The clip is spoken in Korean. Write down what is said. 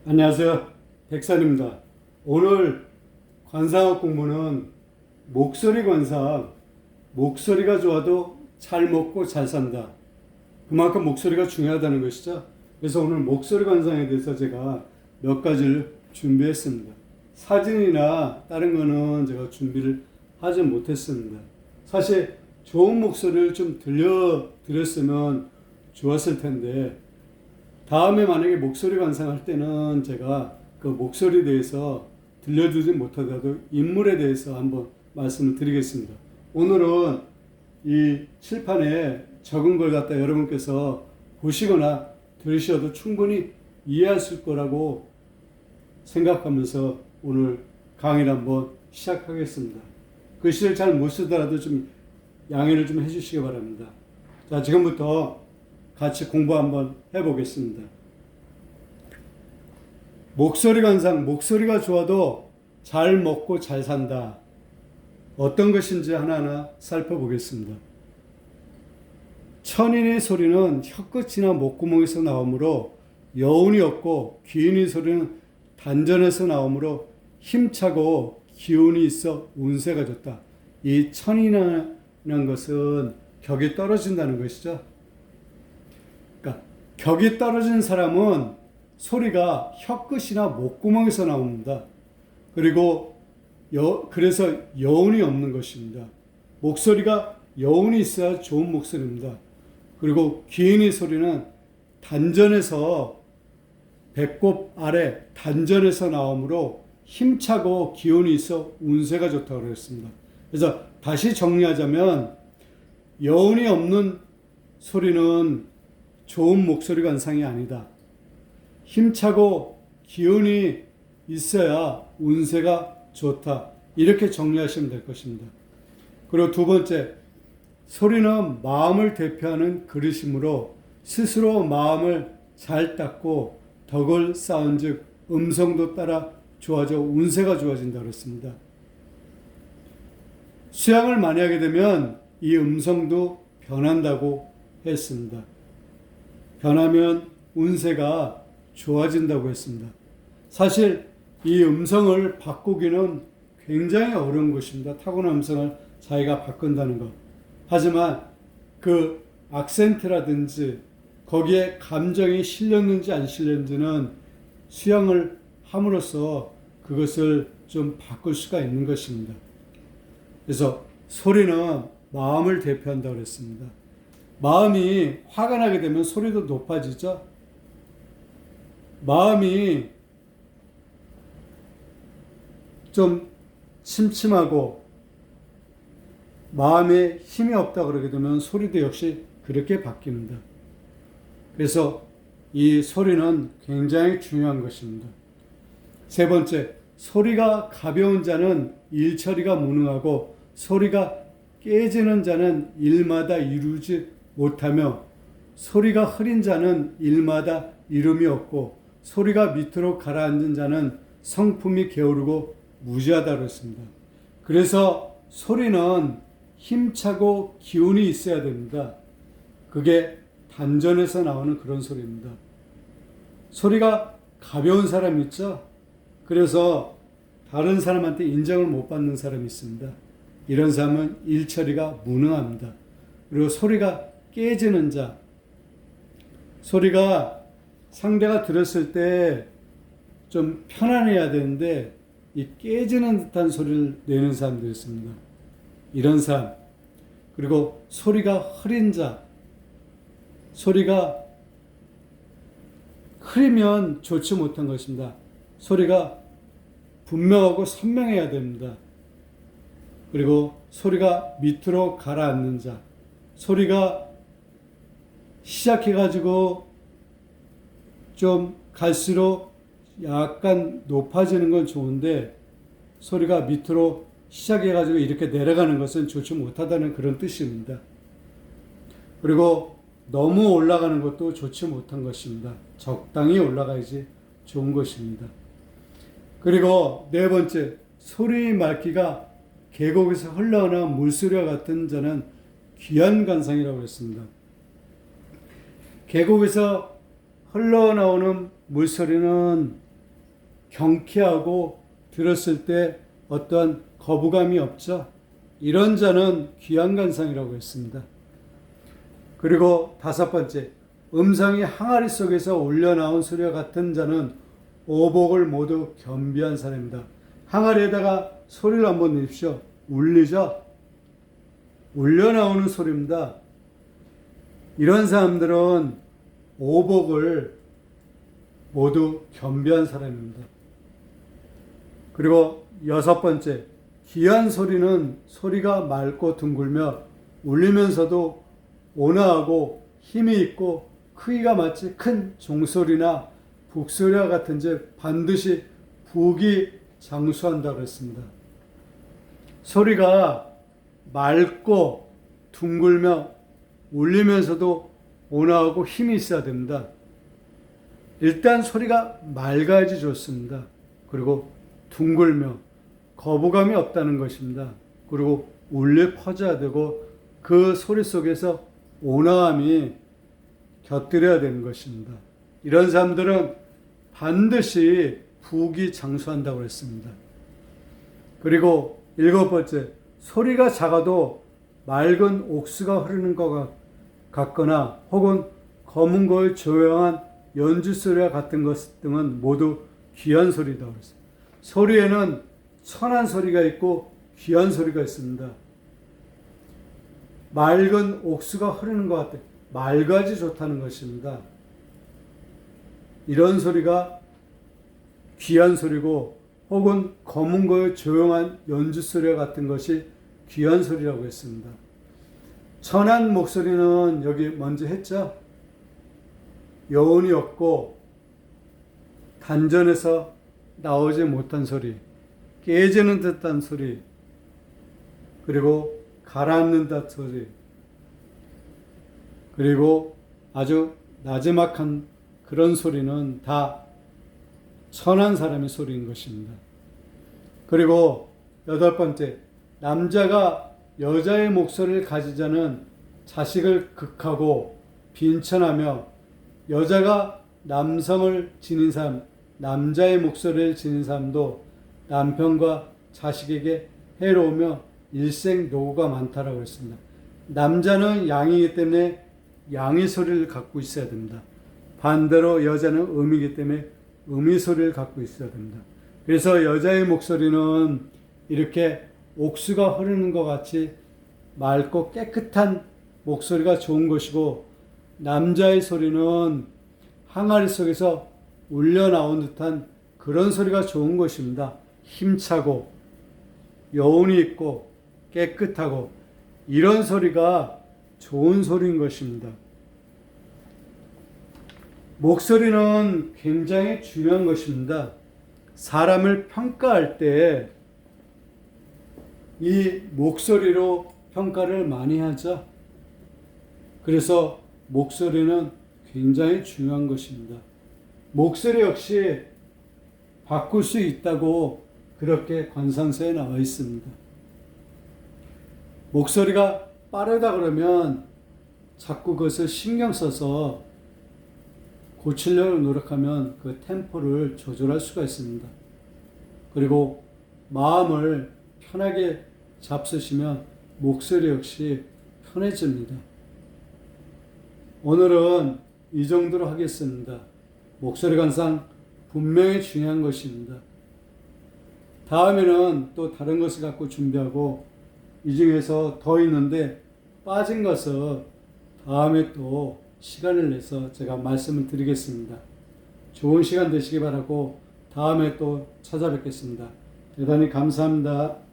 안녕하세요. 백산입니다. 오늘 관상학 공부는 목소리 관상, 목소리가 좋아도 잘 먹고 잘 산다. 그만큼 목소리가 중요하다는 것이죠. 그래서 오늘 목소리 관상에 대해서 제가 몇 가지를 준비했습니다. 사진이나 다른 거는 제가 준비를 하지 못했습니다. 사실 좋은 목소리를 좀 들려드렸으면 좋았을 텐데, 다음에 만약에 목소리 관상할 때는 제가 그 목소리에 대해서 들려주지 못하더라도 인물에 대해서 한번 말씀을 드리겠습니다. 오늘은 이 칠판에 적은 걸 갖다 여러분께서 보시거나 들으셔도 충분히 이해하실 거라고 생각하면서 오늘 강의를 한번 시작하겠습니다. 글씨를 잘 못 쓰더라도 좀 양해를 좀 해주시기 바랍니다. 자, 지금부터 같이 공부 한번 해보겠습니다. 목소리 관상, 목소리가 좋아도 잘 먹고 잘 산다. 어떤 것인지 하나하나 살펴보겠습니다. 천인의 소리는 혀끝이나 목구멍에서 나오므로 여운이 없고, 귀인의 소리는 단전에서 나오므로 힘차고 기운이 있어 운세가 좋다. 이 천이라는 것은 격이 떨어진다는 것이죠. 격이 떨어진 사람은 소리가 혀끝이나 목구멍에서 나옵니다. 그리고 그래서 여운이 없는 것입니다. 목소리가 여운이 있어야 좋은 목소리입니다. 그리고 귀인의 소리는 단전에서, 배꼽 아래 단전에서 나오므로 힘차고 기운이 있어 운세가 좋다고 그랬습니다. 그래서 다시 정리하자면, 여운이 없는 소리는 좋은 목소리 관상이 아니다. 힘차고 기운이 있어야 운세가 좋다. 이렇게 정리하시면 될 것입니다. 그리고 두 번째, 소리는 마음을 대표하는 그릇이므로 스스로 마음을 잘 닦고 덕을 쌓은 즉 음성도 따라 좋아져 운세가 좋아진다 그랬습니다. 수양을 많이 하게 되면 이 음성도 변한다고 했습니다. 변하면 운세가 좋아진다고 했습니다. 사실 이 음성을 바꾸기는 굉장히 어려운 것입니다. 타고난 음성을 자기가 바꾼다는 것. 하지만 그 악센트라든지 거기에 감정이 실렸는지 안 실렸는지는 수양을 함으로써 그것을 좀 바꿀 수가 있는 것입니다. 그래서 소리는 마음을 대표한다고 했습니다. 마음이 화가 나게 되면 소리도 높아지죠. 마음이 좀 침침하고 마음에 힘이 없다 그러게 되면 소리도 역시 그렇게 바뀝니다. 그래서 이 소리는 굉장히 중요한 것입니다. 세 번째, 소리가 가벼운 자는 일처리가 무능하고 소리가 깨지는 자는 일마다 이루지 못하며 소리가 흐린 자는 일마다 이름이 없고 소리가 밑으로 가라앉은 자는 성품이 게으르고 무지하다고 했습니다. 그래서 소리는 힘차고 기운이 있어야 됩니다. 그게 단전에서 나오는 그런 소리입니다. 소리가 가벼운 사람 있죠? 그래서 다른 사람한테 인정을 못 받는 사람이 있습니다. 이런 사람은 일처리가 무능합니다. 그리고 소리가 깨지는 자, 소리가 상대가 들었을 때 좀 편안해야 되는데 이 깨지는 듯한 소리를 내는 사람들이 있습니다. 이런 사람. 그리고 소리가 흐린 자, 소리가 흐리면 좋지 못한 것입니다. 소리가 분명하고 선명해야 됩니다. 그리고 소리가 밑으로 가라앉는 자, 소리가 시작해가지고 좀 갈수록 약간 높아지는 건 좋은데 소리가 밑으로 시작해가지고 이렇게 내려가는 것은 좋지 못하다는 그런 뜻입니다. 그리고 너무 올라가는 것도 좋지 못한 것입니다. 적당히 올라가야지 좋은 것입니다. 그리고 네 번째, 소리 맑기가 계곡에서 흘러오는 물소리와 같은 자는 귀한 관상이라고 했습니다. 계곡에서 흘러나오는 물소리는 경쾌하고 들었을 때 어떠한 거부감이 없죠. 이런 자는 귀한 관상이라고 했습니다. 그리고 다섯 번째, 음성이 항아리 속에서 울려나온 소리와 같은 자는 오복을 모두 겸비한 사람입니다. 항아리에다가 소리를 한번 내십시오. 울리죠? 울려나오는 소리입니다. 이런 사람들은 오복을 모두 겸비한 사람입니다. 그리고 여섯 번째, 귀한 소리는 소리가 맑고 둥글며 울리면서도 온화하고 힘이 있고 크기가 마치 큰 종소리나 북소리와 같은지 반드시 북이 장수한다고 했습니다. 소리가 맑고 둥글며 울리면서도 온화하고 힘이 있어야 됩니다. 일단 소리가 맑아야지 좋습니다. 그리고 둥글며 거부감이 없다는 것입니다. 그리고 울려 퍼져야 되고 그 소리 속에서 온화함이 곁들여야 되는 것입니다. 이런 사람들은 반드시 북이 장수한다고 했습니다. 그리고 일곱 번째, 소리가 작아도 맑은 옥수가 흐르는 것 같거나 혹은 검은 거의 조용한 연주 소리와 같은 것 등은 모두 귀한 소리다 그랬습니다. 소리에는 천한 소리가 있고 귀한 소리가 있습니다. 맑은 옥수가 흐르는 것 같아. 맑아지 좋다는 것입니다. 이런 소리가 귀한 소리고 혹은 검은 거의 조용한 연주 소리와 같은 것이 귀한 소리라고 했습니다. 천한 목소리는 여기 먼저 했죠. 여운이 없고 단전에서 나오지 못한 소리, 깨지는 듯한 소리, 그리고 가라앉는 듯한 소리, 그리고 아주 나지막한 그런 소리는 다 선한 사람의 소리인 것입니다. 그리고 여덟 번째, 남자가 여자의 목소리를 가지자는 자식을 극하고 빈천하며 여자가 남성을 지닌 사람, 남자의 목소리를 지닌 사람도 남편과 자식에게 해로우며 일생 노고가 많다라고 했습니다. 남자는 양이기 때문에 양의 소리를 갖고 있어야 됩니다. 반대로 여자는 음이기 때문에 음의 소리를 갖고 있어야 됩니다. 그래서 여자의 목소리는 이렇게 옥수가 흐르는 것 같이 맑고 깨끗한 목소리가 좋은 것이고, 남자의 소리는 항아리 속에서 울려나온 듯한 그런 소리가 좋은 것입니다. 힘차고 여운이 있고 깨끗하고 이런 소리가 좋은 소리인 것입니다. 목소리는 굉장히 중요한 것입니다. 사람을 평가할 때 이 목소리로 평가를 많이 하죠. 그래서 목소리는 굉장히 중요한 것입니다. 목소리 역시 바꿀 수 있다고 그렇게 관상서에 나와 있습니다. 목소리가 빠르다 그러면 자꾸 그것을 신경 써서 고치려고 노력하면 그 템포를 조절할 수가 있습니다. 그리고 마음을 편하게 잡수시면 목소리 역시 편해집니다. 오늘은 이 정도로 하겠습니다. 목소리 관상 분명히 중요한 것입니다. 다음에는 또 다른 것을 갖고 준비하고 이 중에서 더 있는데 빠진 것을 다음에 또 시간을 내서 제가 말씀을 드리겠습니다. 좋은 시간 되시기 바라고 다음에 또 찾아뵙겠습니다. 대단히 감사합니다.